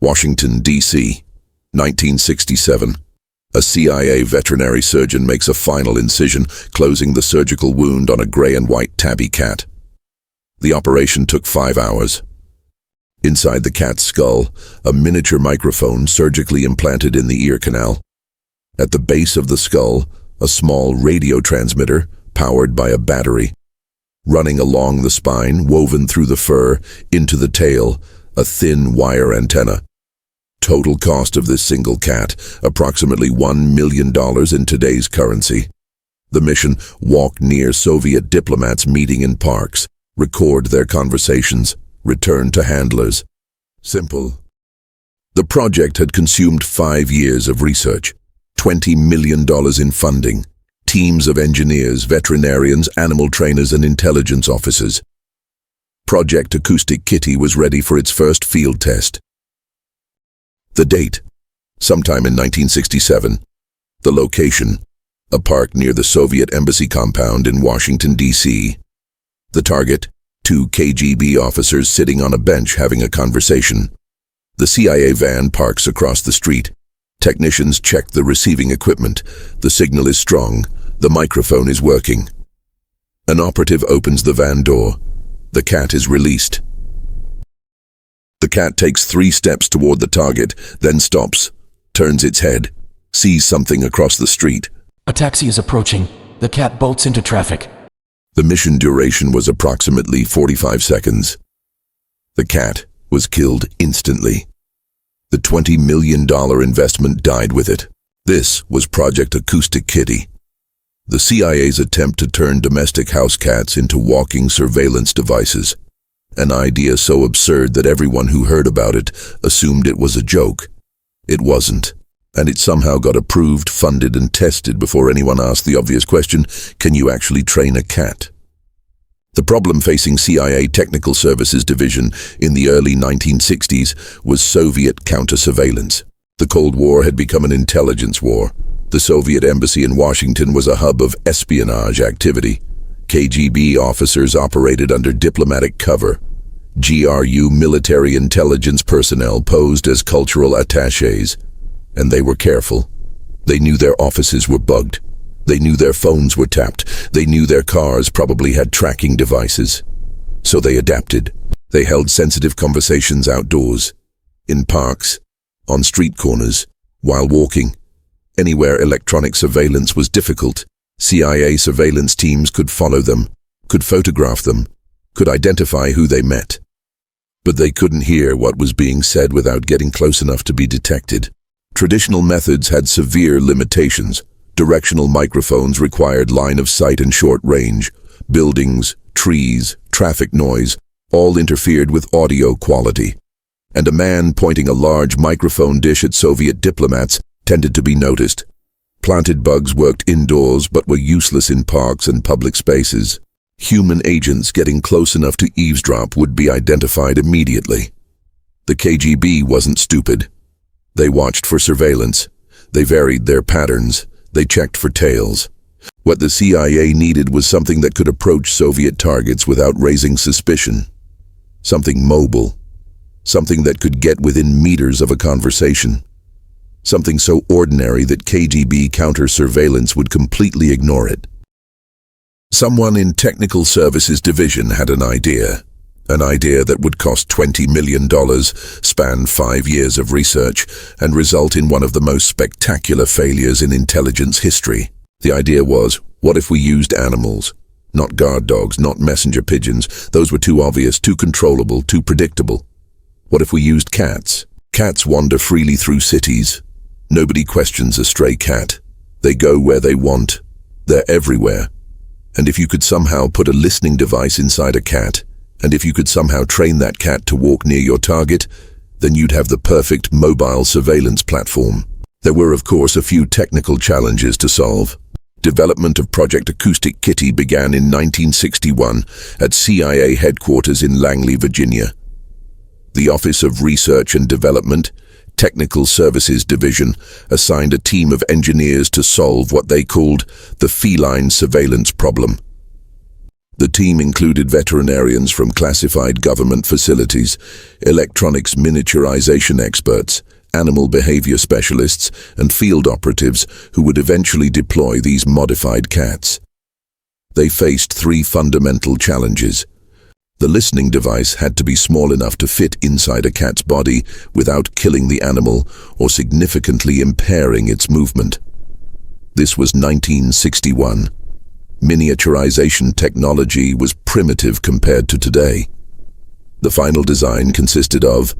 Washington, D.C., 1967. A CIA veterinary surgeon makes a final incision, closing the surgical wound on a gray and white tabby cat. The operation took 5 hours. Inside the cat's skull, a miniature microphone surgically implanted in the ear canal. At the base of the skull, a small radio transmitter powered by a battery. Running along the spine, woven through the fur, into the tail, a thin wire antenna. Total cost of this single cat, approximately $1 million in today's currency. The mission: walk near Soviet diplomats meeting in parks, record their conversations, return to handlers. Simple. The project had consumed 5 years of research, $20 million in funding, teams of engineers, veterinarians, animal trainers, and intelligence officers. Project Acoustic Kitty was ready for its first field test. The date: sometime in 1967. The location: a park near the Soviet Embassy compound in Washington, D.C. The target: 2 KGB officers sitting on a bench having a conversation. The CIA van parks across the street. Technicians check the receiving equipment. The signal is strong. The microphone is working. An operative opens the van door. The cat is released. The cat takes 3 steps toward the target, then stops, turns its head, sees something across the street. A taxi is approaching. The cat bolts into traffic. The mission duration was approximately 45 seconds. The cat was killed instantly. The $20 million investment died with it. This was Project Acoustic Kitty, the CIA's attempt to turn domestic house cats into walking surveillance devices. An idea so absurd that everyone who heard about it assumed it was a joke. It wasn't, and it somehow got approved, funded, and tested before anyone asked the obvious question: can you actually train a cat? The problem facing CIA Technical Services Division in the early 1960s was Soviet counter-surveillance. The Cold War had become an intelligence war. The Soviet embassy in Washington was a hub of espionage activity. KGB officers operated under diplomatic cover. GRU military intelligence personnel posed as cultural attachés. And they were careful. They knew their offices were bugged. They knew their phones were tapped. They knew their cars probably had tracking devices. So they adapted. They held sensitive conversations outdoors, in parks, on street corners, while walking. Anywhere electronic surveillance was difficult, CIA surveillance teams could follow them, could photograph them, could identify who they met. But they couldn't hear what was being said without getting close enough to be detected. Traditional methods had severe limitations. Directional microphones required line of sight and short range. Buildings, trees, traffic noise, all interfered with audio quality. And a man pointing a large microphone dish at Soviet diplomats tended to be noticed. Planted bugs worked indoors but were useless in parks and public spaces. Human agents getting close enough to eavesdrop would be identified immediately. The KGB wasn't stupid. They watched for surveillance. They varied their patterns. They checked for tails. What the CIA needed was something that could approach Soviet targets without raising suspicion. Something mobile. Something that could get within meters of a conversation. Something so ordinary that KGB counter-surveillance would completely ignore it. Someone in Technical Services Division had an idea that would cost $20 million, span 5 years of research, and result in one of the most spectacular failures in intelligence history. The idea was, what if we used animals? Not guard dogs, not messenger pigeons. Those were too obvious, too controllable, too predictable. What if we used cats? Cats wander freely through cities. Nobody questions a stray cat. They go where they want. They're everywhere. And if you could somehow put a listening device inside a cat, and if you could somehow train that cat to walk near your target, then you'd have the perfect mobile surveillance platform. There were, of course, a few technical challenges to solve. Development of Project Acoustic Kitty began in 1961 at CIA headquarters in Langley, Virginia. The Office of Research and Development, Technical Services Division, assigned a team of engineers to solve what they called the feline surveillance problem. The team included veterinarians from classified government facilities, electronics miniaturization experts, animal behavior specialists, and field operatives who would eventually deploy these modified cats. They faced three fundamental challenges. The listening device had to be small enough to fit inside a cat's body without killing the animal or significantly impairing its movement. This was 1961. Miniaturization technology was primitive compared to today. The final design consisted of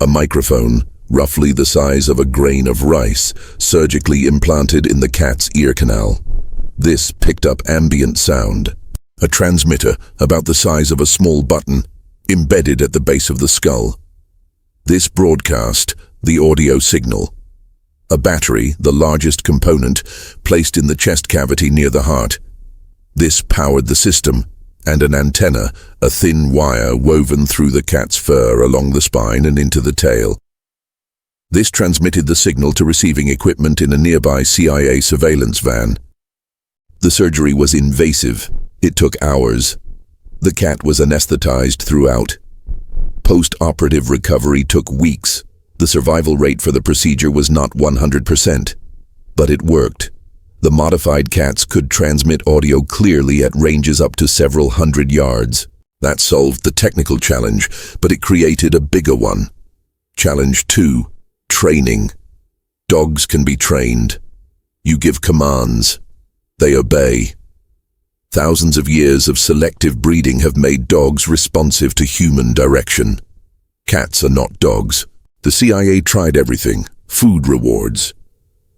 a microphone, roughly the size of a grain of rice, surgically implanted in the cat's ear canal. This picked up ambient sound. A transmitter, about the size of a small button, embedded at the base of the skull. This broadcast the audio signal. A battery, the largest component, placed in the chest cavity near the heart. This powered the system, and an antenna, a thin wire woven through the cat's fur along the spine and into the tail. This transmitted the signal to receiving equipment in a nearby CIA surveillance van. The surgery was invasive. It took hours. The cat was anesthetized throughout. Post-operative recovery took weeks. The survival rate for the procedure was not 100%. But it worked. The modified cats could transmit audio clearly at ranges up to several hundred yards. That solved the technical challenge, but it created a bigger one. Challenge 2. Training. Dogs can be trained. You give commands. They obey. Thousands of years of selective breeding have made dogs responsive to human direction. Cats are not dogs. The CIA tried everything. Food rewards.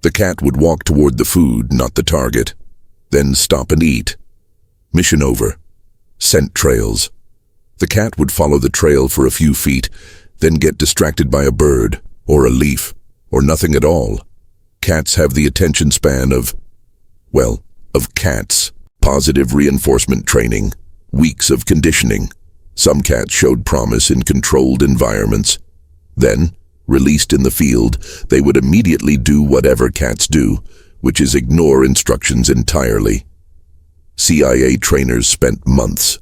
The cat would walk toward the food, not the target. Then stop and eat. Mission over. Scent trails. The cat would follow the trail for a few feet, then get distracted by a bird, or a leaf, or nothing at all. Cats have the attention span of cats. Positive reinforcement training. Weeks of conditioning. Some cats showed promise in controlled environments. Then, released in the field, they would immediately do whatever cats do, which is ignore instructions entirely. CIA trainers spent months,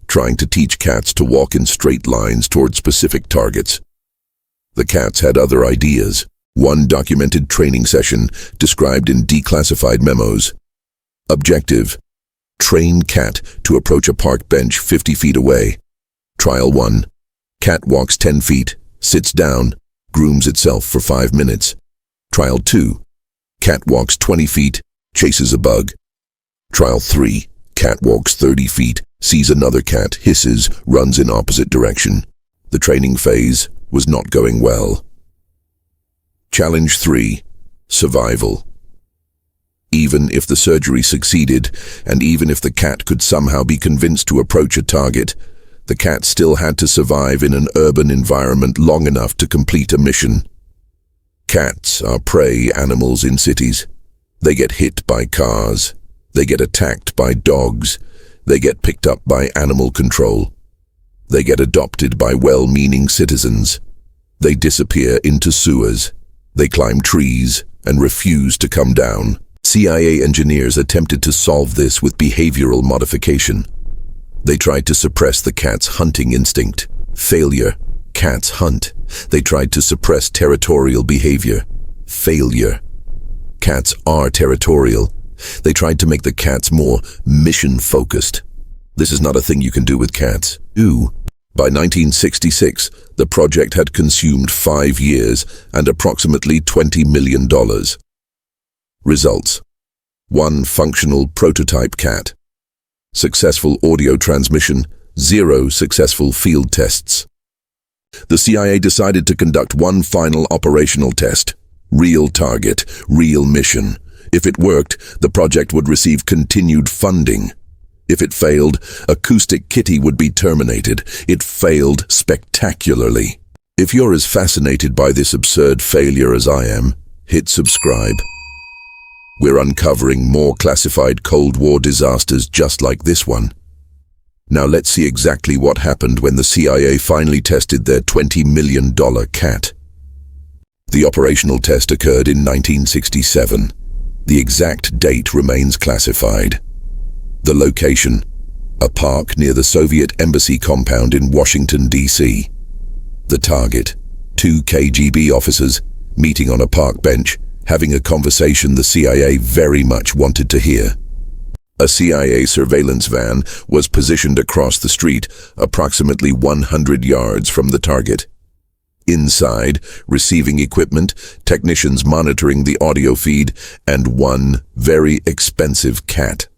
trying to teach cats to walk in straight lines toward specific targets. The cats had other ideas. One documented training session described in declassified memos. Objective: train cat to approach a park bench 50 feet away. Trial 1. Cat walks 10 feet, sits down, grooms itself for 5 minutes. Trial 2. Cat walks 20 feet, chases a bug. Trial 3. Cat walks 30 feet, sees another cat, hisses, runs in opposite direction. The training phase was not going well. Challenge 3. Survival. Even if the surgery succeeded, and even if the cat could somehow be convinced to approach a target, the cat still had to survive in an urban environment long enough to complete a mission. Cats are prey animals in cities. They get hit by cars. They get attacked by dogs. They get picked up by animal control. They get adopted by well-meaning citizens. They disappear into sewers. They climb trees and refuse to come down. CIA engineers attempted to solve this with behavioral modification. They tried to suppress the cat's hunting instinct. Failure. Cats hunt. They tried to suppress territorial behavior. Failure. Cats are territorial. They tried to make the cats more mission-focused. This is not a thing you can do with cats. By 1966, the project had consumed 5 years and approximately $20 million. Results: 1 functional prototype cat. Successful audio transmission, 0 successful field tests. The CIA decided to conduct one final operational test. Real target, real mission. If it worked, the project would receive continued funding. If it failed, Acoustic Kitty would be terminated. It failed spectacularly. If you're as fascinated by this absurd failure as I am, hit subscribe. We're uncovering more classified Cold War disasters just like this one. Now let's see exactly what happened when the CIA finally tested their $20 million cat. The operational test occurred in 1967. The exact date remains classified. The location: a park near the Soviet Embassy compound in Washington, D.C. The target, 2 KGB officers, meeting on a park bench, having a conversation the CIA very much wanted to hear. A CIA surveillance van was positioned across the street, approximately 100 yards from the target. Inside, receiving equipment, technicians monitoring the audio feed, and one very expensive cat.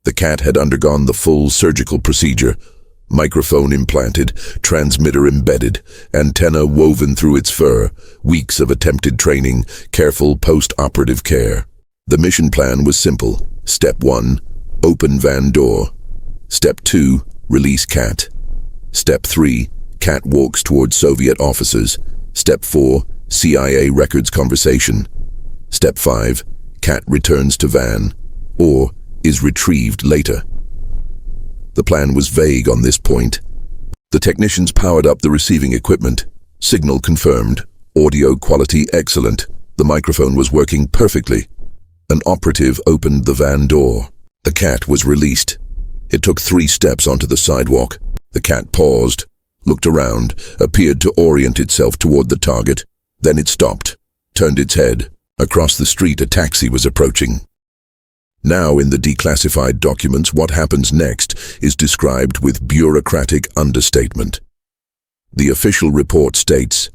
The cat had undergone the full surgical procedure. Microphone implanted, transmitter embedded, antenna woven through its fur, weeks of attempted training, careful post-operative care. The mission plan was simple. Step 1, open van door. Step 2, release cat. Step 3, cat walks towards Soviet officers. Step 4, CIA records conversation. Step 5, cat returns to van, or is retrieved later. The plan was vague on this point. The technicians powered up the receiving equipment. Signal confirmed. Audio quality excellent. The microphone was working perfectly. An operative opened the van door. The cat was released. It took 3 steps onto the sidewalk. The cat paused, looked around, appeared to orient itself toward the target. Then it stopped, turned its head. Across the street, a taxi was approaching. Now, in the declassified documents, what happens next is described with bureaucratic understatement. The official report states,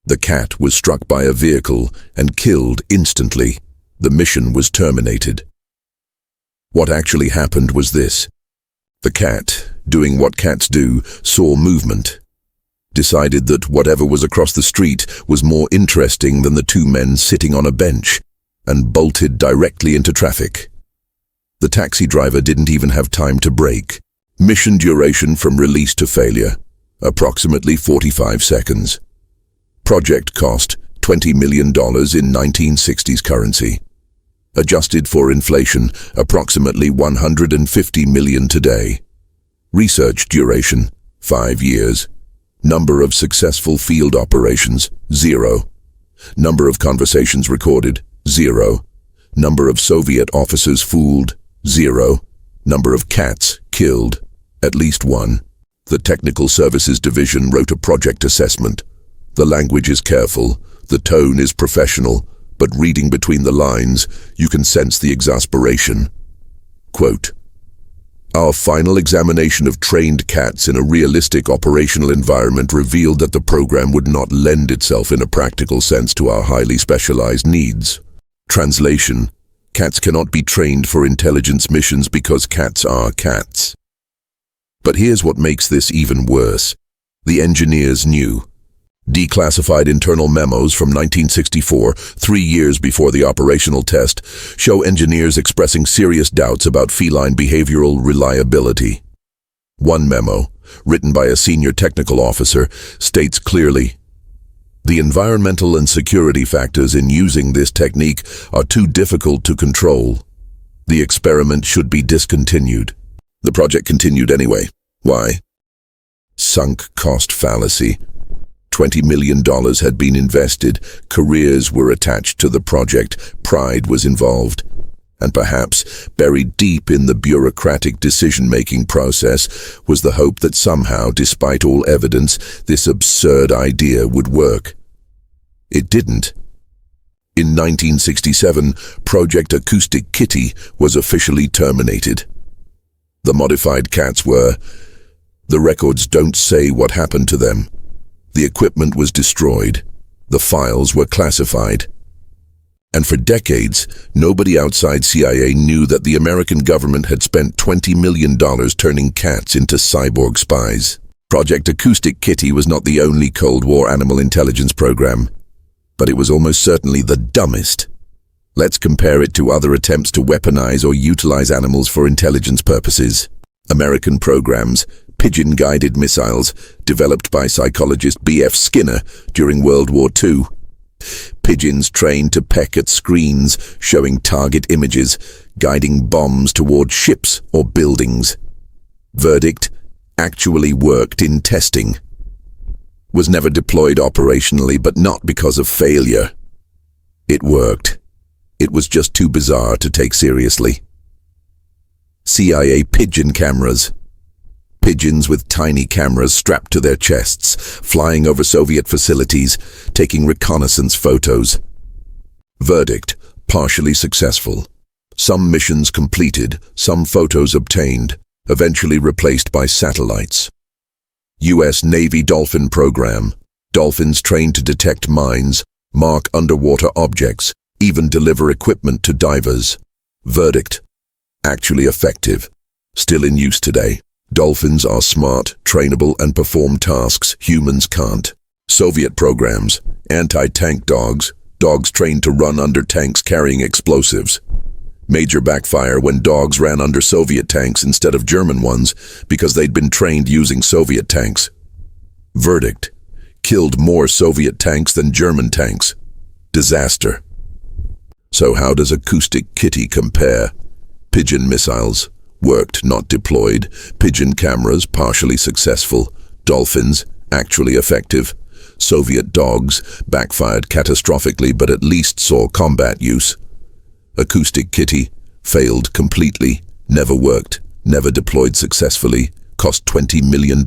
"The cat was struck by a vehicle and killed instantly. The mission was terminated." What actually happened was this. The cat, doing what cats do, saw movement, decided that whatever was across the street was more interesting than the 2 men sitting on a bench, and bolted directly into traffic. The taxi driver didn't even have time to brake. Mission duration from release to failure, approximately 45 seconds. Project cost, $20 million in 1960s currency. Adjusted for inflation, approximately $150 million today. Research duration, 5 years. Number of successful field operations, 0. Number of conversations recorded, 0. Number of Soviet officers fooled, 0. Number of cats killed, at least 1. The Technical Services Division wrote a project assessment. The language is careful, the tone is professional, but reading between the lines, you can sense the exasperation. Quote, "Our final examination of trained cats in a realistic operational environment revealed that the program would not lend itself in a practical sense to our highly specialized needs." Translation: cats cannot be trained for intelligence missions because cats are cats. But here's what makes this even worse. The engineers knew. Declassified internal memos from 1964, 3 years before the operational test, show engineers expressing serious doubts about feline behavioral reliability. One memo, written by a senior technical officer, states clearly, "The environmental and security factors in using this technique are too difficult to control. The experiment should be discontinued." The project continued anyway. Why? Sunk cost fallacy. $20 million had been invested, careers were attached to the project, pride was involved. And perhaps, buried deep in the bureaucratic decision-making process, was the hope that somehow, despite all evidence, this absurd idea would work. It didn't. In 1967, Project Acoustic Kitty was officially terminated. The modified cats were. The records don't say what happened to them. The equipment was destroyed. The files were classified. And for decades, nobody outside CIA knew that the American government had spent $20 million turning cats into cyborg spies. Project Acoustic Kitty was not the only Cold War animal intelligence program, but it was almost certainly the dumbest. Let's compare it to other attempts to weaponize or utilize animals for intelligence purposes. American programs, pigeon-guided missiles, developed by psychologist B.F. Skinner during World War II. Pigeons trained to peck at screens, showing target images, guiding bombs toward ships or buildings. Verdict: actually worked in testing. Was never deployed operationally, but not because of failure. It worked. It was just too bizarre to take seriously. CIA pigeon cameras. Pigeons with tiny cameras strapped to their chests, flying over Soviet facilities, taking reconnaissance photos. Verdict: partially successful. Some missions completed, some photos obtained, eventually replaced by satellites. U.S. Navy Dolphin Program. Dolphins trained to detect mines, mark underwater objects, even deliver equipment to divers. Verdict: actually effective. Still in use today. Dolphins are smart, trainable, and perform tasks humans can't. Soviet programs. Anti-tank dogs. Dogs trained to run under tanks carrying explosives. Major backfire when dogs ran under Soviet tanks instead of German ones because they'd been trained using Soviet tanks. Verdict: killed more Soviet tanks than German tanks. Disaster. So how does Acoustic Kitty compare? Pigeon missiles. Worked, not deployed. Pigeon cameras, partially successful. Dolphins, actually effective. Soviet dogs, backfired catastrophically but at least saw combat use. Acoustic Kitty, failed completely, never worked, never deployed successfully, cost $20 million,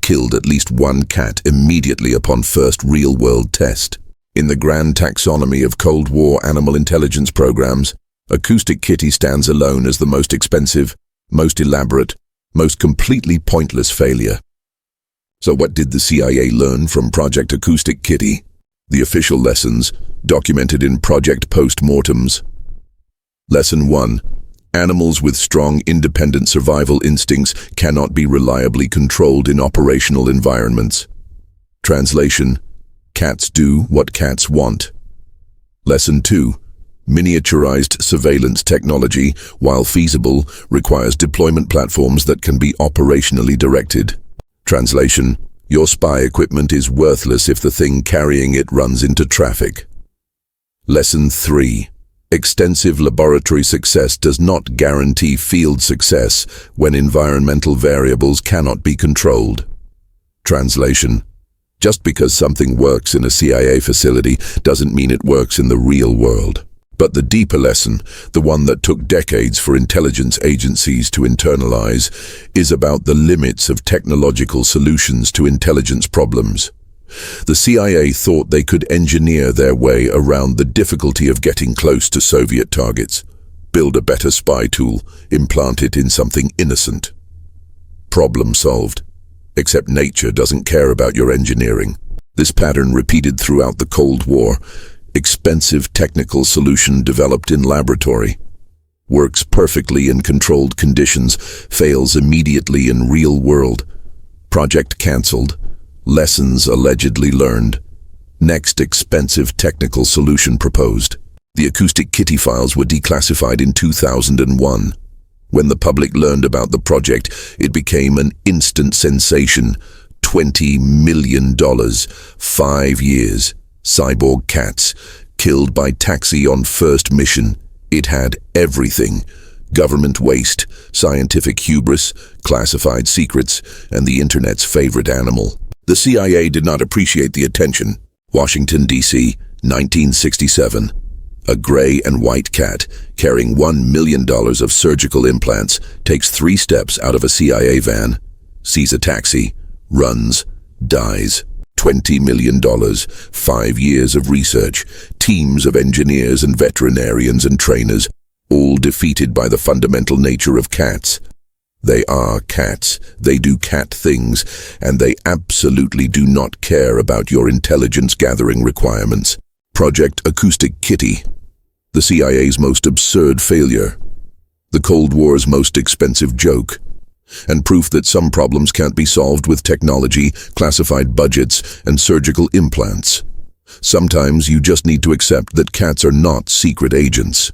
killed at least one cat immediately upon first real-world test. In the grand taxonomy of Cold War animal intelligence programs, Acoustic Kitty stands alone as the most expensive, most elaborate, most completely pointless failure. So what did the CIA learn from Project Acoustic Kitty? The official lessons, documented in Project Postmortems. Lesson 1. Animals with strong independent survival instincts cannot be reliably controlled in operational environments. Translation: cats do what cats want. Lesson 2. Miniaturized surveillance technology, while feasible, requires deployment platforms that can be operationally directed. Translation: your spy equipment is worthless if the thing carrying it runs into traffic. Lesson 3. Extensive laboratory success does not guarantee field success when environmental variables cannot be controlled. Translation: just because something works in a CIA facility doesn't mean it works in the real world. But the deeper lesson, the one that took decades for intelligence agencies to internalize, is about the limits of technological solutions to intelligence problems. The CIA thought they could engineer their way around the difficulty of getting close to Soviet targets, build a better spy tool, implant it in something innocent. Problem solved. Except nature doesn't care about your engineering. This pattern repeated throughout the Cold War. Expensive technical solution developed in laboratory. Works perfectly in controlled conditions, fails immediately in real world. Project cancelled. Lessons allegedly learned. Next expensive technical solution proposed. The Acoustic Kitty files were declassified in 2001. When the public learned about the project, it became an instant sensation. $20 million. 5 years. Cyborg cats. Killed by taxi on first mission. It had everything. Government waste, scientific hubris, classified secrets, and the internet's favorite animal. The CIA did not appreciate the attention. Washington, D.C., 1967. A gray and white cat, carrying $1 million of surgical implants, takes 3 steps out of a CIA van, sees a taxi, runs, dies. $20 million, 5 years of research, teams of engineers and veterinarians and trainers, all defeated by the fundamental nature of cats. They are cats, they do cat things, and they absolutely do not care about your intelligence-gathering requirements. Project Acoustic Kitty. The CIA's most absurd failure. The Cold War's most expensive joke. And proof that some problems can't be solved with technology, classified budgets, and surgical implants. Sometimes you just need to accept that cats are not secret agents.